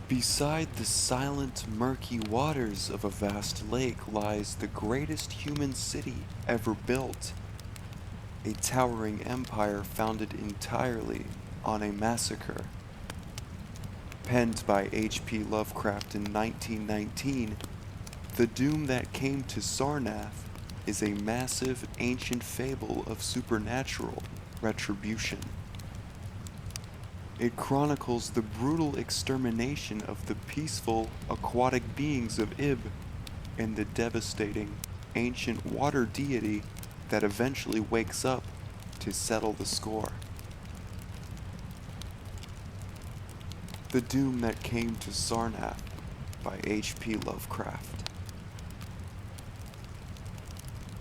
Beside the silent, murky waters of a vast lake lies the greatest human city ever built, a towering empire founded entirely on a massacre. Penned by H.P. Lovecraft in 1919, the doom that came to Sarnath is a massive ancient fable of supernatural retribution. It chronicles the brutal extermination of the peaceful aquatic beings of Ib and the devastating ancient water deity that eventually wakes up to settle the score. The Doom That Came to Sarnath by H.P. Lovecraft.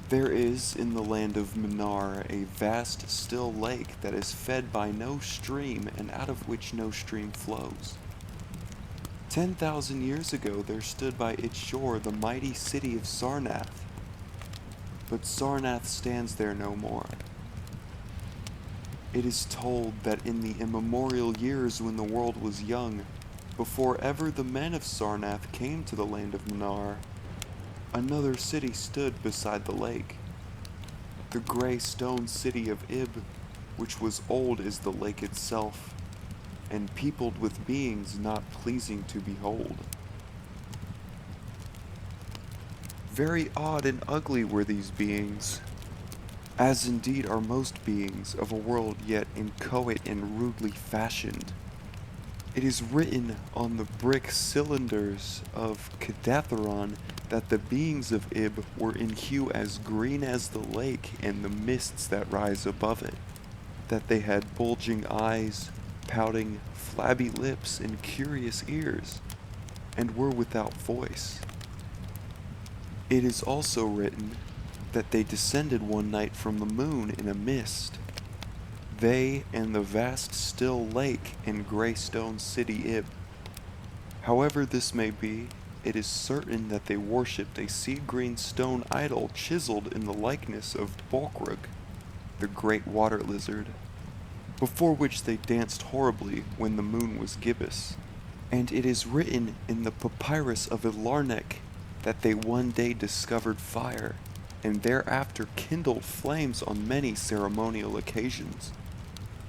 There is in the land of Manar a vast still lake that is fed by no stream and out of which no stream flows. 10,000 years ago there stood by its shore the mighty city of Sarnath, but Sarnath stands there no more. It is told that in the immemorial years when the world was young, before ever the men of Sarnath came to the land of Manar, another city stood beside the lake, the gray stone city of Ib, which was old as the lake itself, and peopled with beings not pleasing to behold. Very odd and ugly were these beings, as indeed are most beings of a world yet inchoate and rudely fashioned. It is written on the brick cylinders of Kadatheron that the beings of Ib were in hue as green as the lake and the mists that rise above it, that they had bulging eyes, pouting, flabby lips, and curious ears, and were without voice. It is also written that they descended one night from the moon in a mist, they and the vast still lake and gray stone city Ib. However this may be, it is certain that they worshipped a sea-green stone idol chiseled in the likeness of Balkrug, the great water lizard, before which they danced horribly when the moon was gibbous. And it is written in the papyrus of Ilarnek that they one day discovered fire, and thereafter kindled flames on many ceremonial occasions.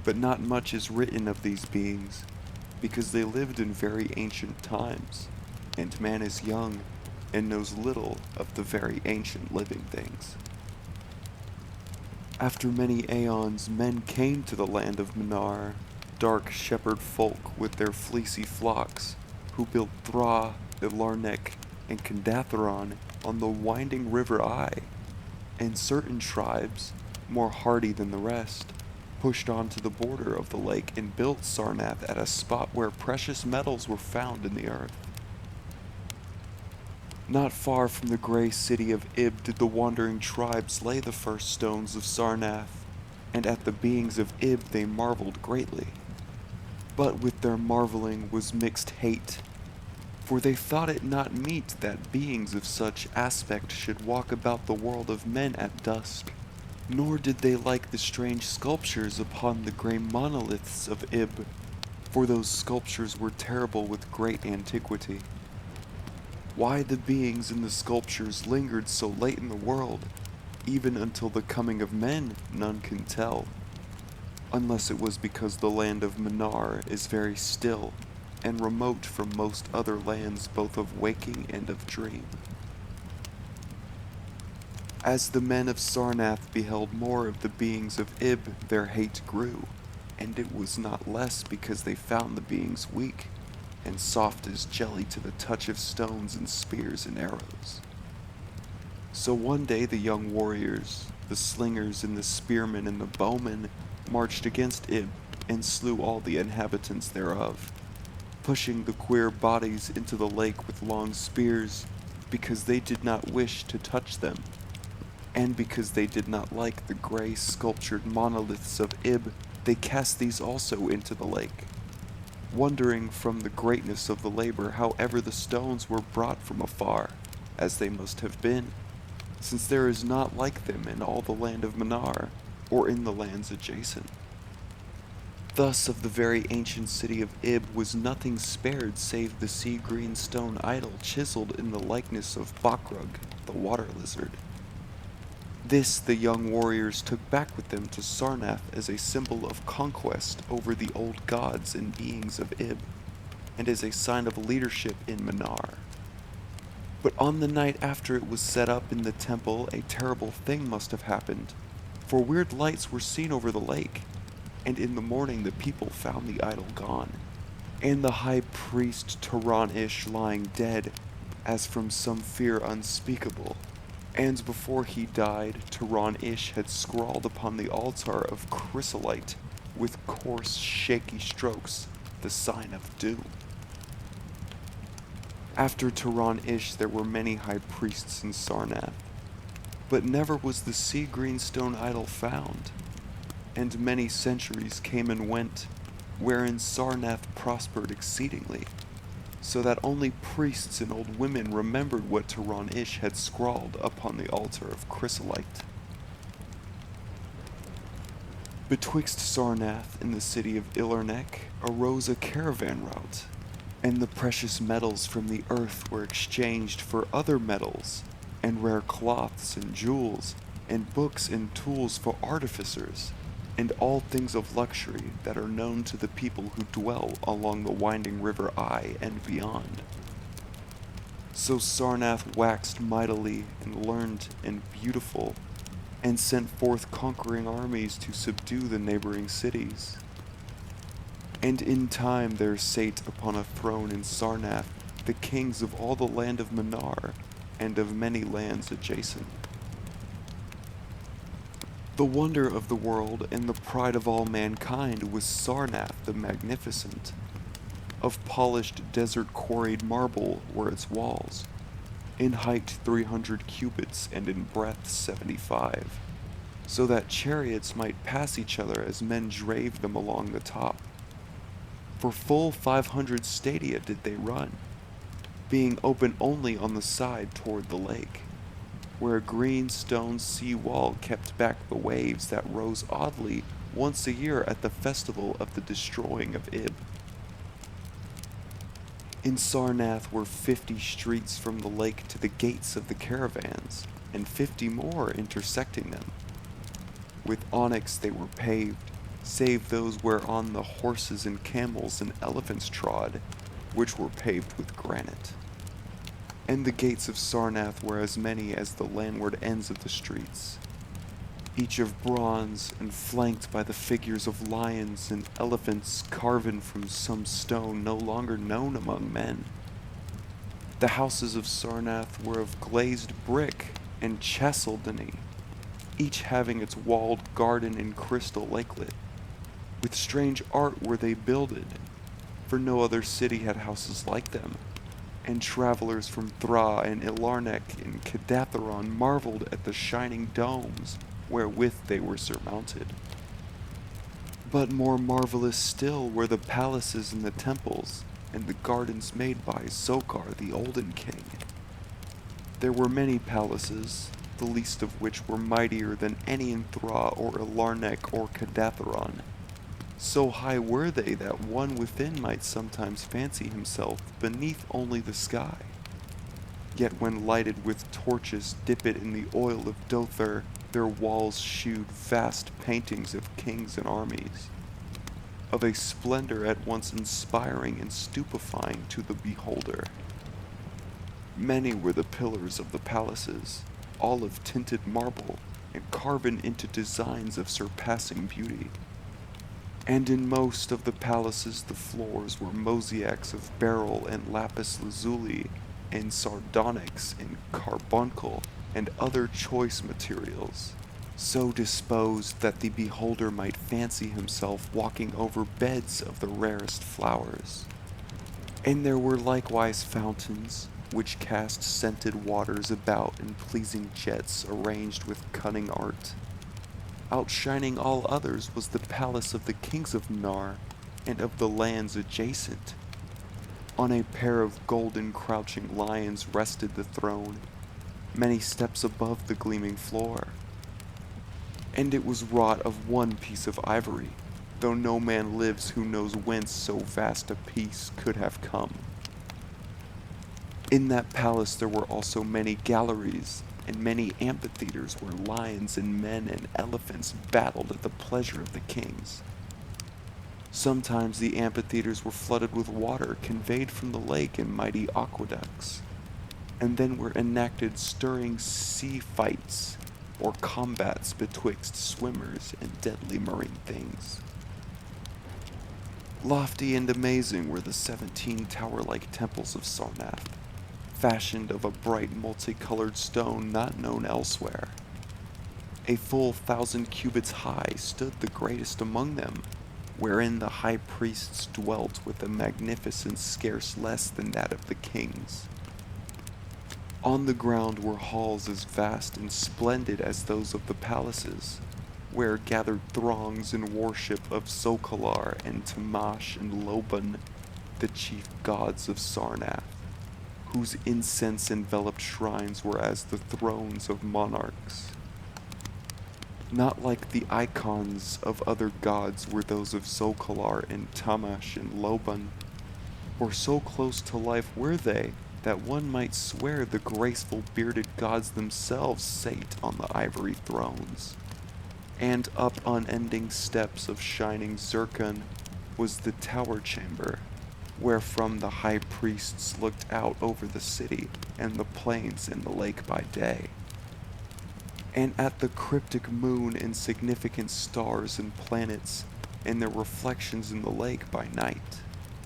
But not much is written of these beings, because they lived in very ancient times, and man is young and knows little of the very ancient living things. After many aeons, men came to the land of Manar, dark shepherd folk with their fleecy flocks, who built Thra, Ilarnek, and Kadatheron on the winding river Ai, and certain tribes, more hardy than the rest, pushed on to the border of the lake and built Sarnath at a spot where precious metals were found in the earth. Not far from the gray city of Ib did the wandering tribes lay the first stones of Sarnath, and at the beings of Ib they marveled greatly. But with their marveling was mixed hate, for they thought it not meet that beings of such aspect should walk about the world of men at dusk. Nor did they like the strange sculptures upon the grey monoliths of Ib, for those sculptures were terrible with great antiquity. Why the beings in the sculptures lingered so late in the world, even until the coming of men, none can tell, unless it was because the land of Manar is very still and remote from most other lands both of waking and of dream. As the men of Sarnath beheld more of the beings of Ib, their hate grew, and it was not less because they found the beings weak, and soft as jelly to the touch of stones and spears and arrows. So one day the young warriors, the slingers and the spearmen and the bowmen, marched against Ib and slew all the inhabitants thereof, pushing the queer bodies into the lake with long spears, because they did not wish to touch them, and because they did not like the gray sculptured monoliths of Ib, they cast these also into the lake, wondering from the greatness of the labor how ever the stones were brought from afar, as they must have been, since there is not like them in all the land of Manar, or in the lands adjacent. Thus of the very ancient city of Ib was nothing spared save the sea-green stone idol chiseled in the likeness of Bakrug, the water lizard. This the young warriors took back with them to Sarnath as a symbol of conquest over the old gods and beings of Ib, and as a sign of leadership in Manar. But on the night after it was set up in the temple, a terrible thing must have happened, for weird lights were seen over the lake, and in the morning the people found the idol gone, and the high priest Turan-ish lying dead, as from some fear unspeakable. And before he died, Turan-ish had scrawled upon the altar of chrysolite, with coarse, shaky strokes, the sign of doom. After Turan-ish there were many high priests in Sarnath, but never was the sea-green stone idol found, and many centuries came and went, wherein Sarnath prospered exceedingly, so that only priests and old women remembered what Turan-ish had scrawled upon the altar of chrysolite. Betwixt Sarnath and the city of Ilernek arose a caravan route, and the precious metals from the earth were exchanged for other metals, and rare cloths and jewels, and books and tools for artificers, and all things of luxury that are known to the people who dwell along the winding river Ai and beyond. So Sarnath waxed mightily and learned and beautiful, and sent forth conquering armies to subdue the neighboring cities. And in time there sate upon a throne in Sarnath the kings of all the land of Manar, and of many lands adjacent. The wonder of the world and the pride of all mankind was Sarnath the Magnificent. Of polished desert-quarried marble were its walls, in height 300 cubits and in breadth 75, so that chariots might pass each other as men drave them along the top. For full 500 stadia did they run, being open only on the side toward the lake, where a green stone sea wall kept back the waves that rose oddly once a year at the festival of the destroying of Ib. In Sarnath were 50 streets from the lake to the gates of the caravans, and 50 more intersecting them. With onyx they were paved, save those whereon the horses and camels and elephants trod, which were paved with granite. And the gates of Sarnath were as many as the landward ends of the streets, each of bronze and flanked by the figures of lions and elephants carven from some stone no longer known among men. The houses of Sarnath were of glazed brick and chasseldony, each having its walled garden in crystal lakelet. With strange art were they builded, for no other city had houses like them, and travelers from Thra and Ilarnek and Kadatheron marveled at the shining domes wherewith they were surmounted. But more marvelous still were the palaces and the temples, and the gardens made by Zokar the Olden King. There were many palaces, the least of which were mightier than any in Thra or Ilarnek or Kadatheron. So high were they that one within might sometimes fancy himself beneath only the sky. Yet when lighted with torches dipped in the oil of Dother, their walls shewed vast paintings of kings and armies, of a splendor at once inspiring and stupefying to the beholder. Many were the pillars of the palaces, all of tinted marble, and carven into designs of surpassing beauty. And in most of the palaces the floors were mosaics of beryl and lapis lazuli, and sardonyx and carbuncle, and other choice materials, so disposed that the beholder might fancy himself walking over beds of the rarest flowers. And there were likewise fountains, which cast scented waters about in pleasing jets arranged with cunning art. Outshining all others was the palace of the kings of Nar, and of the lands adjacent. On a pair of golden crouching lions rested the throne, many steps above the gleaming floor. And it was wrought of one piece of ivory, though no man lives who knows whence so vast a peace could have come. In that palace there were also many galleries and many amphitheaters where lions and men and elephants battled at the pleasure of the kings. Sometimes the amphitheaters were flooded with water conveyed from the lake in mighty aqueducts, and then were enacted stirring sea fights or combats betwixt swimmers and deadly marine things. Lofty and amazing were the 17 tower-like temples of Sarnath, fashioned of a bright multicolored stone not known elsewhere. A full 1,000 cubits high stood the greatest among them, wherein the high priests dwelt with a magnificence scarce less than that of the kings. On the ground were halls as vast and splendid as those of the palaces, where gathered throngs in worship of Sepulchral and Tamash and Loban, the chief gods of Sarnath, whose incense-enveloped shrines were as the thrones of monarchs. Not like the icons of other gods were those of Sepulchral and Tamash and Loban, for so close to life were they that one might swear the graceful bearded gods themselves sate on the ivory thrones. And up unending steps of shining zircon was the tower chamber, wherefrom the high priests looked out over the city and the plains and the lake by day, and at the cryptic moon and significant stars and planets and their reflections in the lake by night.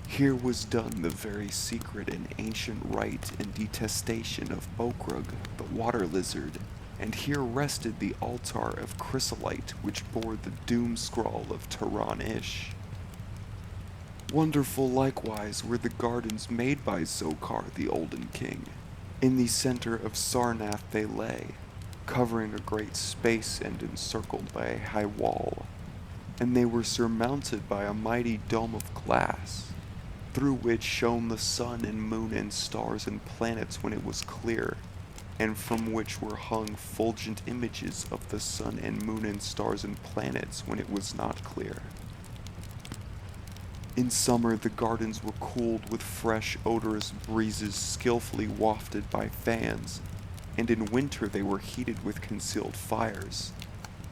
Here was done the very secret and ancient rite and detestation of Bokrug, the water lizard, and here rested the altar of chrysolite which bore the doom scroll of Tehran-ish. Wonderful likewise were the gardens made by Zokar the Olden King. In the center of Sarnath they lay, covering a great space and encircled by a high wall, and they were surmounted by a mighty dome of glass, through which shone the sun and moon and stars and planets when it was clear, and from which were hung fulgent images of the sun and moon and stars and planets when it was not clear. In summer the gardens were cooled with fresh odorous breezes skillfully wafted by fans, and in winter they were heated with concealed fires,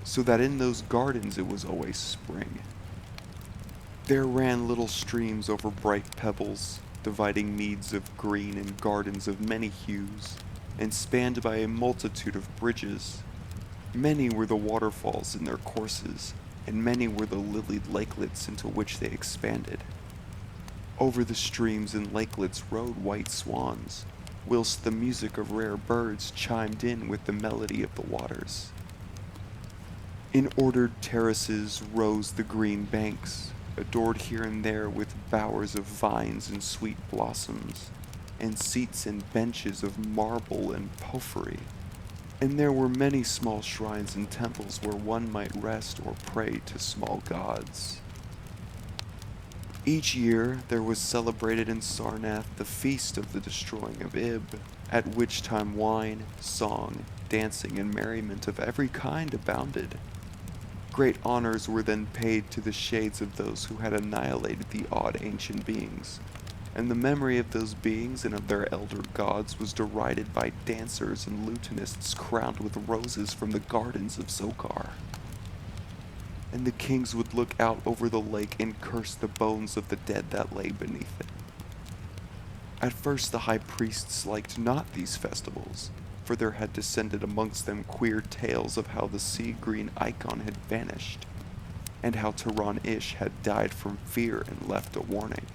so that in those gardens it was always spring. There ran little streams over bright pebbles, dividing meads of green and gardens of many hues, and spanned by a multitude of bridges. Many were the waterfalls in their courses, and many were the lilied lakelets into which they expanded. Over the streams and lakelets rode white swans, whilst the music of rare birds chimed in with the melody of the waters. In ordered terraces rose the green banks, adored here and there with bowers of vines and sweet blossoms, and seats and benches of marble and porphyry. And there were many small shrines and temples where one might rest or pray to small gods. Each year there was celebrated in Sarnath the feast of the destroying of Ib, at which time wine, song, dancing, and merriment of every kind abounded. Great honors were then paid to the shades of those who had annihilated the odd ancient beings, and the memory of those beings and of their elder gods was derided by dancers and lutanists crowned with roses from the gardens of Zokar. And the kings would look out over the lake and curse the bones of the dead that lay beneath it. At first the high priests liked not these festivals, for there had descended amongst them queer tales of how the sea-green icon had vanished, and how Tehran-ish had died from fear and left a warning.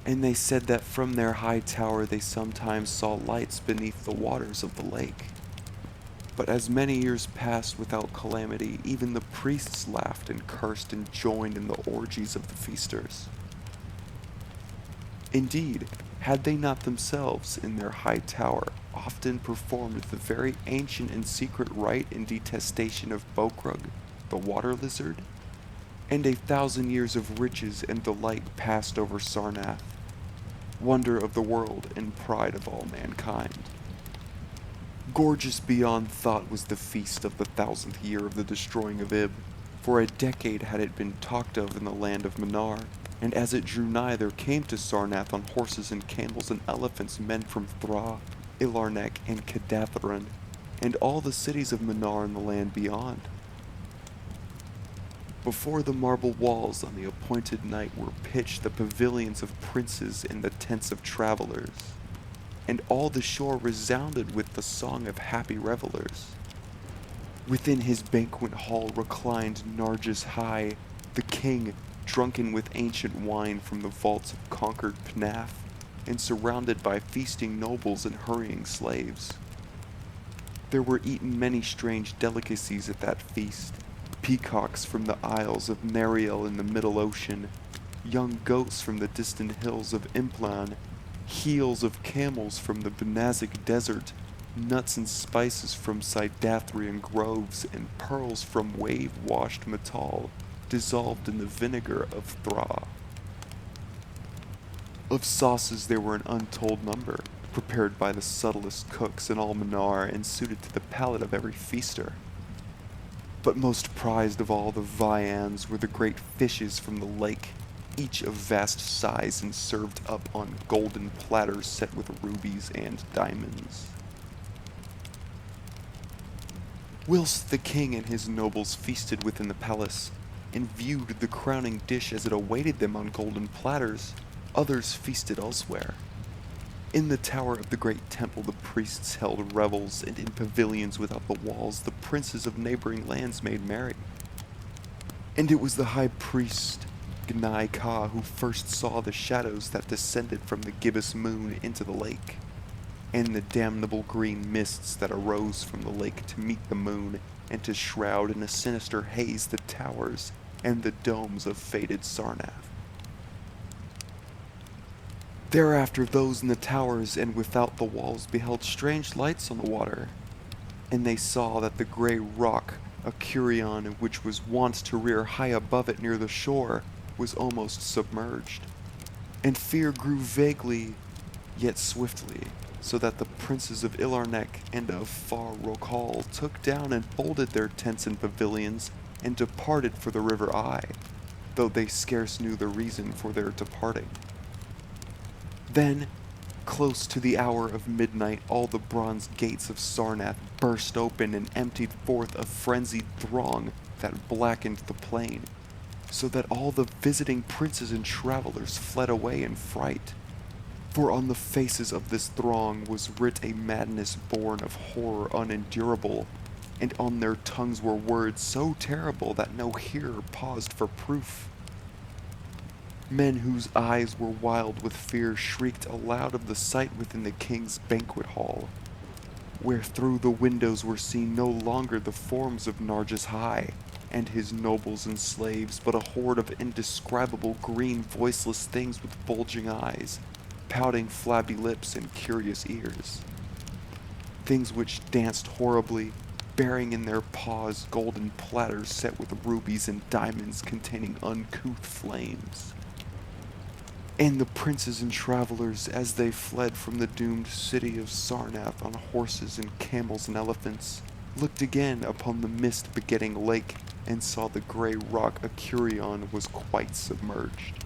And they said that from their high tower they sometimes saw lights beneath the waters of the lake. But as many years passed without calamity, even the priests laughed and cursed and joined in the orgies of the feasters. Indeed, had they not themselves, in their high tower, often performed the very ancient and secret rite in detestation of Bokrug, the water lizard? And 1,000 years of riches and delight passed over Sarnath, wonder of the world and pride of all mankind. Gorgeous beyond thought was the feast of the 1,000th year of the destroying of Ib, For a decade had it been talked of in the land of Manar, and as it drew nigh there came to Sarnath on horses and camels and elephants men from Thra, Ilarnek, and Kadathron, and all the cities of Manar and the land beyond. Before the marble walls on the appointed night were pitched the pavilions of princes and the tents of travelers, and all the shore resounded with the song of happy revelers. Within his banquet hall reclined Narjas High, the king, drunken with ancient wine from the vaults of conquered Pnaf, and surrounded by feasting nobles and hurrying slaves. There were eaten many strange delicacies at that feast, peacocks from the isles of Nariel in the middle ocean, young goats from the distant hills of Implan, heels of camels from the Benazic desert, nuts and spices from Sidathrian groves, and pearls from wave-washed metal, dissolved in the vinegar of Thra. Of sauces there were an untold number, prepared by the subtlest cooks in all Manar and suited to the palate of every feaster. But most prized of all the viands were the great fishes from the lake, each of vast size and served up on golden platters set with rubies and diamonds. Whilst the king and his nobles feasted within the palace, and viewed the crowning dish as it awaited them on golden platters, others feasted elsewhere. In the tower of the great temple the priests held revels, and in pavilions without the walls the princes of neighboring lands made merry. And it was the high priest, Gnai Ka, who first saw the shadows that descended from the gibbous moon into the lake, and the damnable green mists that arose from the lake to meet the moon, and to shroud in a sinister haze the towers and the domes of fated Sarnath. Thereafter those in the towers and without the walls beheld strange lights on the water, and they saw that the grey rock, Acurion, which was wont to rear high above it near the shore, was almost submerged. And fear grew vaguely, yet swiftly, so that the princes of Ilarnek and of Far Rokal took down and folded their tents and pavilions, and departed for the river Ai, though they scarce knew the reason for their departing. Then, close to the hour of midnight, all the bronze gates of Sarnath burst open and emptied forth a frenzied throng that blackened the plain, so that all the visiting princes and travelers fled away in fright. For on the faces of this throng was writ a madness born of horror unendurable, and on their tongues were words so terrible that no hearer paused for proof. Men whose eyes were wild with fear shrieked aloud of the sight within the king's banquet hall, where through the windows were seen no longer the forms of Narjas High and his nobles and slaves, but a horde of indescribable green voiceless things with bulging eyes, pouting flabby lips and curious ears. Things which danced horribly, bearing in their paws golden platters set with rubies and diamonds containing uncouth flames. And the princes and travelers, as they fled from the doomed city of Sarnath on horses and camels and elephants, looked again upon the mist-begetting lake and saw the grey rock Acurion was quite submerged.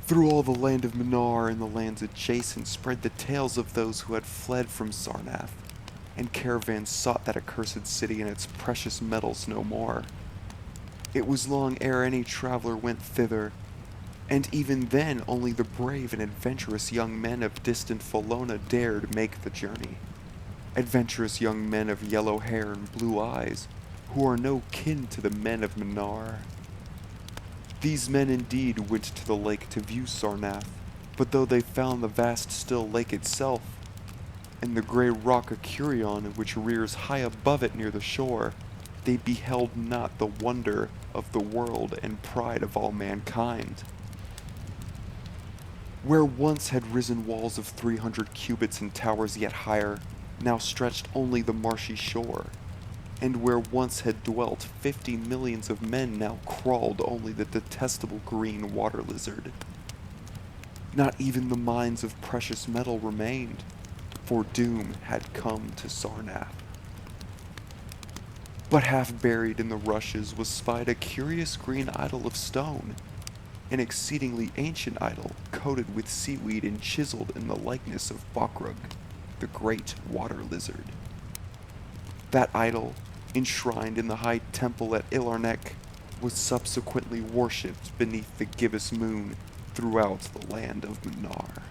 Through all the land of Manar and the lands adjacent spread the tales of those who had fled from Sarnath, and caravans sought that accursed city and its precious metals no more. It was long ere any traveler went thither, and even then only the brave and adventurous young men of distant Folona dared make the journey. Adventurous young men of yellow hair and blue eyes, who are no kin to the men of Manar. These men indeed went to the lake to view Sarnath, but though they found the vast still lake itself, and the grey rock Acurion which rears high above it near the shore, they beheld not the wonder of the world and pride of all mankind. Where once had risen walls of 300 cubits and towers yet higher, now stretched only the marshy shore, and where once had dwelt 50 millions of men now crawled only the detestable green water lizard. Not even the mines of precious metal remained, for doom had come to Sarnath. But half buried in the rushes was spied a curious green idol of stone, an exceedingly ancient idol coated with seaweed and chiseled in the likeness of Bokrug, the great water lizard. That idol, enshrined in the high temple at Ilarnek, was subsequently worshipped beneath the gibbous moon throughout the land of Manar.